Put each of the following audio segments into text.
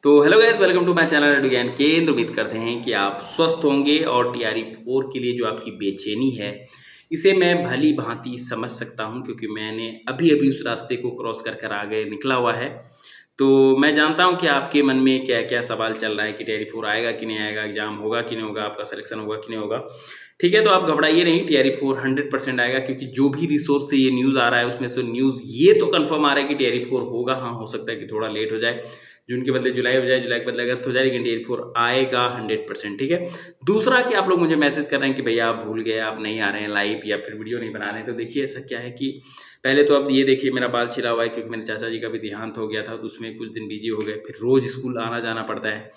तो hello guys, welcome to my channel radio Gyan Kendra. उम्मीद करते हैं कि आप स्वस्थ होंगे और टीआरई 4 के लिए जो आपकी बेचैनी है, इसे मैं भली भांति समझ सकता हूं, क्योंकि मैंने अभी अभी उस रास्ते को क्रॉस कर कर आगे निकला हुआ है। तो मैं जानता हूं कि आपके मन में क्या क्या सवाल चल रहा है कि टीआरई 4 आएगा कि नहीं आएगा, एग्जाम होगा कि नहीं होगा, आपका सिलेक्शन होगा कि नहीं होगा। ठीक है, तो आप घबराइए नहीं, टीआरई 4 100% आएगा, क्योंकि जो भी रिसोर्स से ये न्यूज़ आ रहा है उसमें से न्यूज़ ये तो कंफर्म आ रहा है कि टीआरई 4 होगा। हाँ, हो सकता है कि थोड़ा लेट हो जाए, जून के बदले जुलाई हो जाए, जुलाई के बदले अगस्त हो जाए, लेकिन टीआरई 4 आएगा 100%। ठीक है। दूसरा कि आप लोग मुझे मैसेज कर रहे हैं कि भैया आप भूल गए, आप नहीं आ रहे हैं लाइव या फिर वीडियो नहीं बना रहे हैं। तो देखिए, ऐसा क्या है कि पहले तो अब ये देखिए, मेरा बाल छिला हुआ है क्योंकि मेरे चाचा जी का भी देहांत हो गया था, तो उसमें कुछ दिन बिजी हो गए। फिर रोज़ स्कूल आना जाना पड़ता है।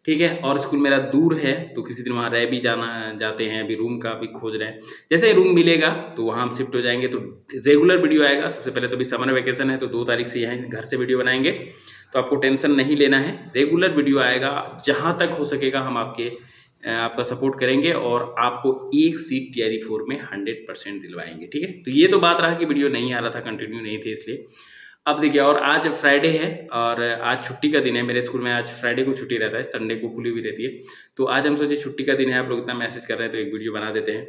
ठीक है, और स्कूल मेरा दूर है, तो किसी दिन वहाँ रह भी जाते हैं। अभी रूम का भी खोज रहे हैं। जैसे ही रूम मिलेगा तो वहाँ हम शिफ्ट हो जाएंगे, तो रेगुलर वीडियो आएगा। सबसे पहले तो अभी समर वेकेशन है, तो 2 तारीख से यहाँ घर से वीडियो बनाएंगे, तो आपको टेंशन नहीं लेना है। रेगुलर वीडियो आएगा, जहाँ तक हो सकेगा हम आपका सपोर्ट करेंगे और आपको एक सीट टीआरई 4 में 100% दिलवाएंगे। ठीक है, तो ये तो बात रहा कि वीडियो नहीं आ रहा था, कंटिन्यू नहीं थे इसलिए। अब देखिए, और आज फ्राइडे है और आज छुट्टी का दिन है। मेरे स्कूल में आज फ्राइडे को छुट्टी रहता है, संडे को खुली हुई रहती है। तो आज हम सोचे छुट्टी का दिन है, आप लोग इतना मैसेज कर रहे हैं तो एक वीडियो बना देते हैं।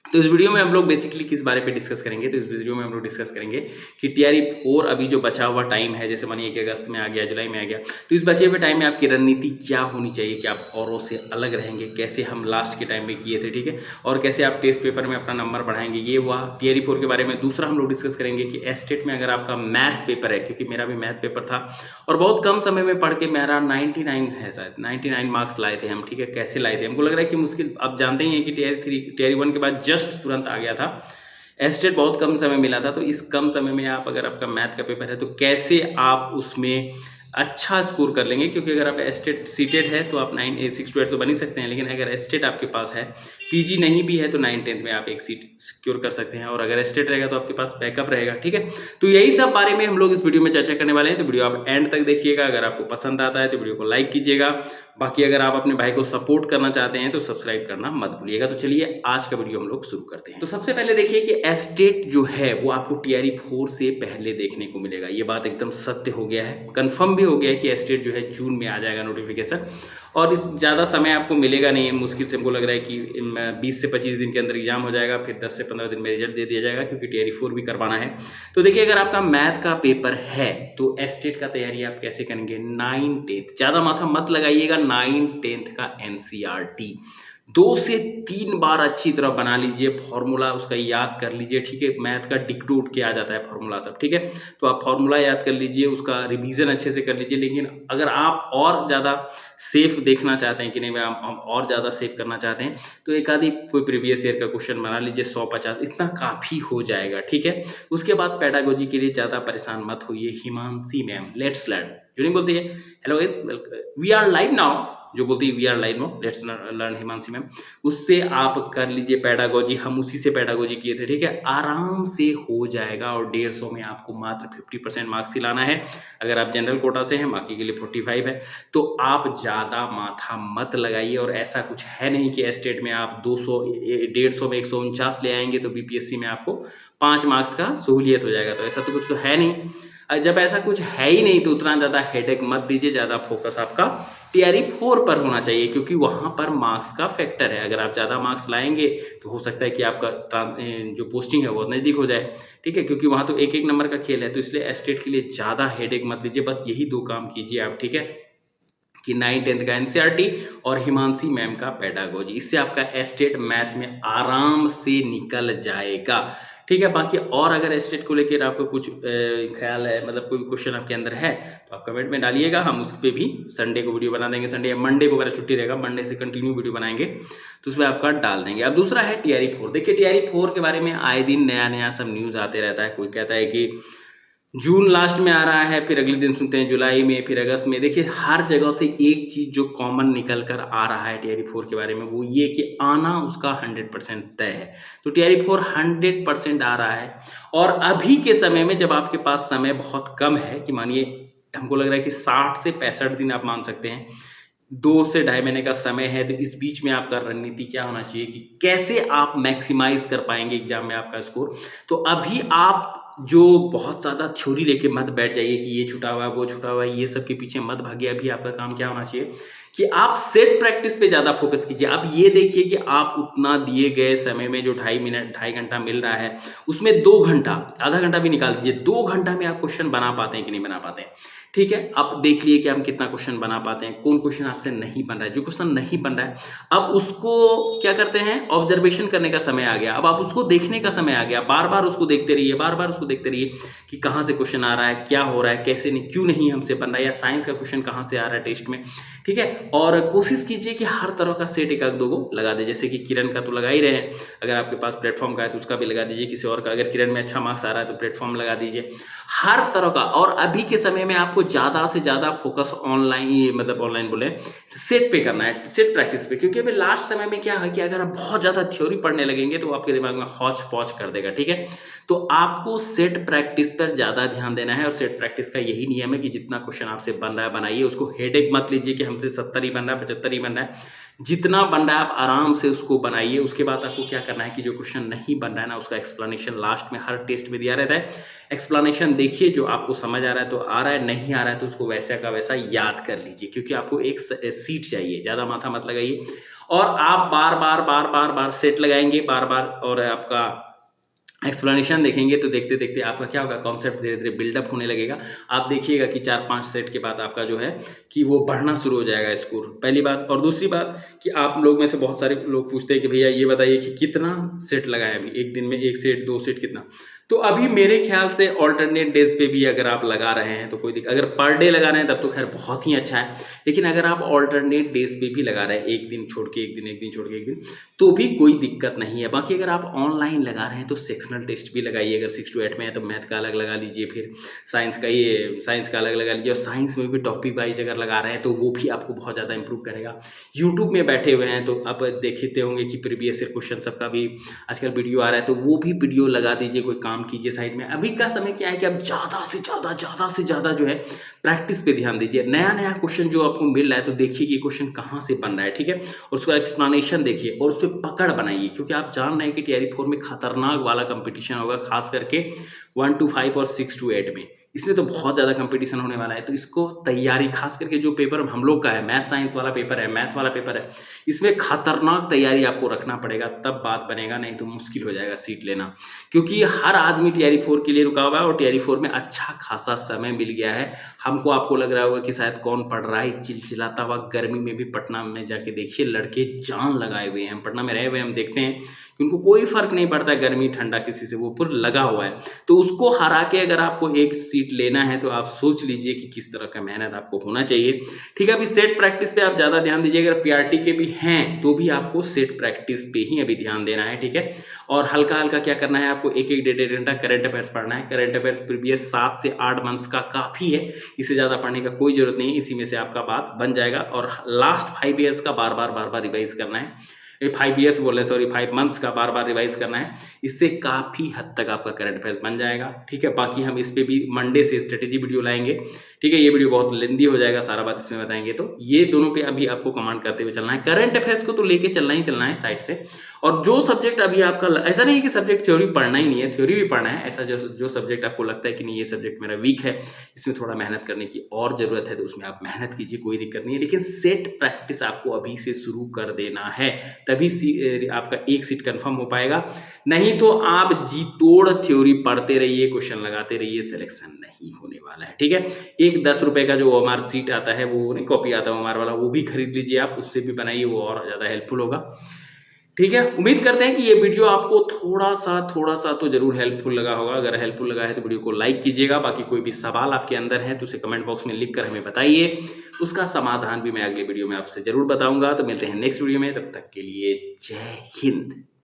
तो इस वीडियो में हम लोग बेसिकली किस बारे पे डिस्कस करेंगे, तो इस वीडियो में हम लोग डिस्कस करेंगे कि टीआरई 4 अभी जो बचा हुआ टाइम है, जैसे मानिए कि अगस्त में आ गया, जुलाई में आ गया, तो इस बचे हुए टाइम में आपकी रणनीति क्या होनी चाहिए कि आप औरों से अलग रहेंगे, कैसे हम लास्ट के टाइम में किए थे। ठीक है, और कैसे आप टेस्ट पेपर में अपना नंबर बढ़ाएंगे, ये हुआ टीआरई 4 के बारे में। दूसरा हम लोग डिस्कस करेंगे कि एस्टेट में अगर आपका मैथ पेपर है, क्योंकि मेरा भी मैथ पेपर था और बहुत कम समय में पढ़ के मेरा 99 है, शायद 99 मार्क्स लाए थे हम। ठीक है, कैसे लाए थे, हमको लग रहा है कि मुश्किल, आप जानते ही हैं कि टीआरई 1 के बाद जस्ट तुरंत आ गया था। एस्टेट बहुत कम समय मिला था, तो इस कम समय में आप, अगर आपका मैथ का पेपर है, तो कैसे आप उसमें अच्छा स्कोर कर लेंगे। क्योंकि अगर आप एस्टेट सीटेड है तो आप 6 to 8 तो बन ही सकते हैं, लेकिन अगर एस्टेट आपके पास है, पीजी नहीं भी है, तो 9th-10th में आप एक सीट सिक्योर कर सकते हैं। और अगर एस्टेट रहेगा तो आपके पास बैकअप रहेगा। ठीक है, तो यही सब बारे में हम लोग इस वीडियो में चर्चा करने वाले हैं। तो वीडियो आप एंड तक देखिएगा। अगर आपको पसंद आता है तो वीडियो को लाइक कीजिएगा। बाकी अगर आप अपने भाई को सपोर्ट करना चाहते हैं तो सब्सक्राइब करना मत भूलिएगा। तो चलिए आज का वीडियो हम लोग शुरू करते हैं। तो सबसे पहले देखिए कि एस्टेट जो है वो आपको टीआरई 4 से पहले देखने को मिलेगा। ये बात एकदम सत्य हो गया है, कंफर्म भी हो गया है कि एस्टेट जो है जून में आ जाएगा नोटिफिकेशन। और इस ज़्यादा समय आपको मिलेगा नहीं है, मुश्किल से हमको लग रहा है कि 20 से 25 दिन के अंदर एग्जाम हो जाएगा, फिर 10 से 15 दिन में रिजल्ट दे दिया जाएगा, क्योंकि टीआरई 4 भी करवाना है। तो देखिए, अगर आपका मैथ का पेपर है तो एस्टेट का तैयारी आप कैसे करेंगे। 9th, ज़्यादा माथा मत लगाइएगा, 9th का एनसीईआरटी 2 से 3 बार अच्छी तरह बना लीजिए, फॉर्मूला उसका याद कर लीजिए। ठीक है, मैथ का डिक्टो उठ के आ जाता है फॉर्मूला सब। ठीक है, तो आप फॉर्मूला याद कर लीजिए, उसका रिवीजन अच्छे से कर लीजिए। लेकिन अगर आप और ज़्यादा सेफ देखना चाहते हैं कि नहीं, हम और ज़्यादा सेफ करना चाहते हैं, तो एक आधी कोई प्रीवियस ईयर का क्वेश्चन बना लीजिए, 100-50 इतना काफ़ी हो जाएगा। ठीक है, उसके बाद पेडागोजी के लिए ज़्यादा परेशान मत होइए। हिमांशी मैम, लेट्स लर्न जो नहीं बोलती है, hello guys, we are live now, जो बोलती है we are live now, let's learn Himanshi ma'am, उससे आप कर लीजिए पेडागोजी। हम उसी से पेडागोजी किए थे। ठीक है, आराम से हो जाएगा। और 150 में आपको मात्र 50% मार्क्स ही लाना है। अगर आप जनरल कोटा से हैं, बाकी के लिए 45 है, तो आप ज़्यादा माथा मत लगाइए। और ऐसा कुछ है नहीं कि एस्टेट में आप 200 150 में 149 ले आएंगे तो बीपीएससी में आपको 5 मार्क्स का सहूलियत हो जाएगा। तो ऐसा तो कुछ तो है नहीं। जब ऐसा कुछ है ही नहीं तो उतना ज़्यादा हेडेक मत दीजिए। ज़्यादा फोकस आपका टीआरई 4 पर होना चाहिए, क्योंकि वहाँ पर मार्क्स का फैक्टर है। अगर आप ज़्यादा मार्क्स लाएंगे तो हो सकता है कि आपका जो पोस्टिंग है वो नज़दीक हो जाए। ठीक है, क्योंकि वहाँ तो एक एक नंबर का खेल है। तो इसलिए एस्टेट के लिए ज़्यादा हेडेक मत लीजिए, बस यही 2 काम कीजिए आप। ठीक है, कि 9th-10th का एनसीईआरटी और हिमांशी मैम का पेडागोजी, इससे आपका एस्टेट मैथ में आराम से निकल जाएगा। ठीक है, बाकी और अगर एस्टेट को लेकर आपको कुछ ख्याल है, मतलब कोई क्वेश्चन आपके अंदर है, तो आप कमेंट में डालिएगा। हम उस पर भी संडे को वीडियो बना देंगे। संडे या मंडे को मेरा छुट्टी रहेगा, मंडे से कंटिन्यू वीडियो बनाएंगे, तो उसमें आपका डाल देंगे। अब दूसरा है टीआरई 4। देखिए, टीआरई 4 के बारे में आए दिन नया नया सब न्यूज़ आते रहता है। कोई कहता है कि जून लास्ट में आ रहा है, फिर अगले दिन सुनते हैं जुलाई में, फिर अगस्त में। देखिए, हर जगह से एक चीज़ जो कॉमन निकल कर आ रहा है टीआरई 4 के बारे में, वो ये कि आना उसका 100% तय है। तो टीआरई 4 100% आ रहा है। और अभी के समय में, जब आपके पास समय बहुत कम है, कि मानिए हमको लग रहा है कि 60 से 65 दिन आप मान सकते हैं, 2 से ढाई महीने का समय है, तो इस बीच में आपका रणनीति क्या होना चाहिए कि कैसे आप मैक्सिमाइज कर पाएंगे एग्जाम में आपका स्कोर। तो अभी आप जो बहुत ज़्यादा थ्योरी लेके मत बैठ जाइए कि ये छूटा हुआ है, वो छूटा हुआ है, ये सब के पीछे मत भागिए। अभी आपका काम क्या होना चाहिए कि आप सेट प्रैक्टिस पे ज़्यादा फोकस कीजिए। आप ये देखिए कि आप उतना दिए गए समय में जो 2.5 घंटा मिल रहा है, उसमें 2 घंटा, आधा घंटा भी निकाल दीजिए, 2 घंटा में आप क्वेश्चन बना पाते हैं कि नहीं बना पाते हैं। ठीक है, आप देख लिए कि हम कितना क्वेश्चन बना पाते हैं, कौन क्वेश्चन आपसे नहीं बन रहा है। जो क्वेश्चन नहीं बन रहा है, अब उसको क्या करते हैं, ऑब्जर्वेशन करने का समय आ गया। अब आप उसको देखने का समय आ गया, बार बार उसको देखते रहिए, बार बार उसको देखते रहिए कि कहाँ से क्वेश्चन आ रहा है, क्या हो रहा है, कैसे नहीं, क्यों नहीं हमसे बन रहा है, या साइंस का क्वेश्चन कहाँ से आ रहा है टेस्ट में। ठीक है, और कोशिश कीजिए कि हर तरह का सेट एक आध दो गो लगा दे। जैसे कि किरण का तो लगा ही रहे हैं, अगर आपके पास प्लेटफॉर्म का है तो उसका भी लगा दीजिए। किसी और का अगर किरण में अच्छा मार्क्स आ रहा है तो प्लेटफॉर्म लगा दीजिए, हर तरह का। और अभी के समय में आपको ज़्यादा से ज़्यादा फोकस ऑनलाइन, मतलब ऑनलाइन बोले, सेट पे करना है, सेट प्रैक्टिस पे। क्योंकि अभी लास्ट समय में क्या है कि अगर आप बहुत ज़्यादा थ्योरी पढ़ने लगेंगे तो आपके दिमाग में हौच पौच कर देगा। ठीक है, तो आपको सेट प्रैक्टिस पर ज़्यादा ध्यान देना है। और सेट प्रैक्टिस का यही नियम है कि जितना क्वेश्चन आपसे बन रहा है बनाइए, उसको हेडेक मत लीजिए कि हमसे 70 ही बन रहा है, 75 ही बन रहा है। जितना बन रहा है आप आराम से उसको बनाइए। उसके बाद आपको क्या करना है कि जो क्वेश्चन नहीं बन रहा है ना, उसका एक्सप्लेनेशन लास्ट में हर टेस्ट में दिया रहता है। एक्सप्लेनेशन देखिए, जो आपको समझ आ रहा है तो आ रहा है, नहीं आ रहा है तो उसको वैसा का वैसा याद कर लीजिए। क्योंकि आपको एक सीट चाहिए, ज़्यादा माथा मत लगाइए। और आप बार बार बार बार बार सेट लगाएंगे, बार बार, और आपका एक्सप्लेनेशन देखेंगे तो देखते देखते आपका क्या होगा, कॉन्सेप्ट धीरे धीरे बिल्डअप होने लगेगा। आप देखिएगा कि 4-5 सेट के बाद आपका जो है कि वो बढ़ना शुरू हो जाएगा स्कोर, पहली बात। और दूसरी बात कि आप लोग में से बहुत सारे लोग पूछते हैं कि भैया ये बताइए कि कितना सेट लगाएं अभी, एक दिन में 1 सेट 2 सेट कितना। तो अभी मेरे ख्याल से ऑल्टरनेट डेज पे भी अगर आप लगा रहे हैं तो कोई दिक्कत, अगर पर डे लगा रहे हैं तब तो खैर बहुत ही अच्छा है। लेकिन अगर आप ऑल्टरनेट डेज पे भी लगा रहे हैं, एक दिन छोड़ के एक दिन, एक दिन छोड़ के एक दिन, तो भी कोई दिक्कत नहीं है। बाकी अगर आप ऑनलाइन लगा रहे हैं तो सेक्शनल टेस्ट भी लगाइए। अगर 6 to 8 में है तो मैथ का अलग लगा लीजिए, फिर साइंस का अलग लगा लीजिए। और साइंस में भी टॉपिक वाइज अगर लगा रहे हैं तो वो भी आपको बहुत ज़्यादा इंप्रूव करेगा। यूट्यूब में बैठे हुए हैं तो आप देखते होंगे कि प्रीवियस ईयर क्वेश्चन सबका भी आजकल वीडियो आ रहा है, तो वो भी वीडियो लगा दीजिए, कोई काम कीजिए साइड में। अभी का समय क्या है कि आप ज़्यादा से ज़्यादा जो है प्रैक्टिस पे ध्यान दीजिए। नया नया क्वेश्चन जो आपको मिल रहा है तो देखिए कि क्वेश्चन कहाँ से बन रहा है। ठीक है, और उसका एक्सप्लेनेशन देखिए और उस पर पकड़ बनाइए। क्योंकि आप जान रहे हैं कि टीआरई 4 में खतरनाक वाला कंपटीशन होगा, खास करके 1 to 5 और 6 to 8 में। इसमें तो बहुत ज़्यादा कंपटीशन होने वाला है। तो इसको तैयारी, खास करके जो पेपर हम लोग का है, मैथ साइंस वाला पेपर है, मैथ वाला पेपर है, इसमें खतरनाक तैयारी आपको रखना पड़ेगा, तब बात बनेगा। नहीं तो मुश्किल हो जाएगा सीट लेना। क्योंकि हर आदमी टीआरई 4 के लिए रुका हुआ है और टीआरई 4 में अच्छा खासा समय मिल गया है। हमको, आपको लग रहा होगा कि शायद कौन पढ़ रहा है चिलचिलाता हुआ गर्मी में भी। पटना में जाके देखिए, लड़के जान लगाए हुए हैं। हम पटना में रहे हुए, हम देखते हैं कि उनको कोई फर्क नहीं पड़ता गर्मी ठंडा किसी से, वो पूरा लगा हुआ है। तो उसको हरा के अगर आपको एक सीट लेना है तो आप सोच लीजिए कि किस तरह का मेहनत आपको होना चाहिए। ठीक है, अभी सेट प्रैक्टिस पे आप ज़्यादा ध्यान दीजिए। अगर पीआरटी के भी हैं तो भी आपको सेट प्रैक्टिस पे ही अभी ध्यान देना है। ठीक है, और हल्का हल्का क्या करना है, आपको एक एक डेढ़ घंटा करंट अफेयर्स पढ़ना है। करंट अफेयर्स प्रीवियस 7 से 8 मंथ्स का काफ़ी है, इससे ज़्यादा पढ़ने का कोई ज़रूरत नहीं है। इसी में से आपका बात बन जाएगा। और लास्ट 5 ईयर्स का बार बार रिवाइज करना है। 5 ईयर्स बोल रहे हैं, सॉरी 5 मंथ्स का बार बार रिवाइज करना है। इससे काफ़ी हद तक आपका करंट अफेयर्स बन जाएगा। ठीक है, बाकी हम इस पे भी मंडे से स्ट्रेटेजी वीडियो लाएंगे। ठीक है, ये वीडियो बहुत लेंदी हो जाएगा, सारा बात इसमें बताएंगे। तो ये दोनों पे अभी आपको कमांड करते हुए चलना है। करंट अफेयर्स को तो लेके चलना ही चलना है साइड से। और जो सब्जेक्ट अभी आपका, ऐसा नहीं है कि सब्जेक्ट थ्योरी पढ़ना ही नहीं है, थ्योरी भी पढ़ना है। ऐसा जो सब्जेक्ट आपको लगता है कि नहीं ये सब्जेक्ट मेरा वीक है, इसमें थोड़ा मेहनत करने की और ज़रूरत है, तो उसमें आप मेहनत कीजिए, कोई दिक्कत नहीं है। लेकिन सेट प्रैक्टिस आपको अभी से शुरू कर देना है, तभी आपका एक सीट कंफर्म हो पाएगा। नहीं तो आप जी तोड़ थ्योरी पढ़ते रहिए, क्वेश्चन लगाते रहिए, सिलेक्शन नहीं होने वाला है। ठीक है, एक 10 रुपए का जो ओएमआर सीट आता है, वो नहीं कॉपी आता है ओएमआर वाला, वो भी खरीद लीजिए आप, उससे भी बनाइए, वो और ज़्यादा हेल्पफुल होगा। ठीक है, उम्मीद करते हैं कि ये वीडियो आपको थोड़ा सा तो जरूर हेल्पफुल लगा होगा। अगर हेल्पफुल लगा है तो वीडियो को लाइक कीजिएगा। बाकी कोई भी सवाल आपके अंदर है तो उसे कमेंट बॉक्स में लिख कर हमें बताइए, उसका समाधान भी मैं अगले वीडियो में आपसे जरूर बताऊंगा। तो मिलते हैं नेक्स्ट वीडियो में, तब तक के लिए जय हिंद।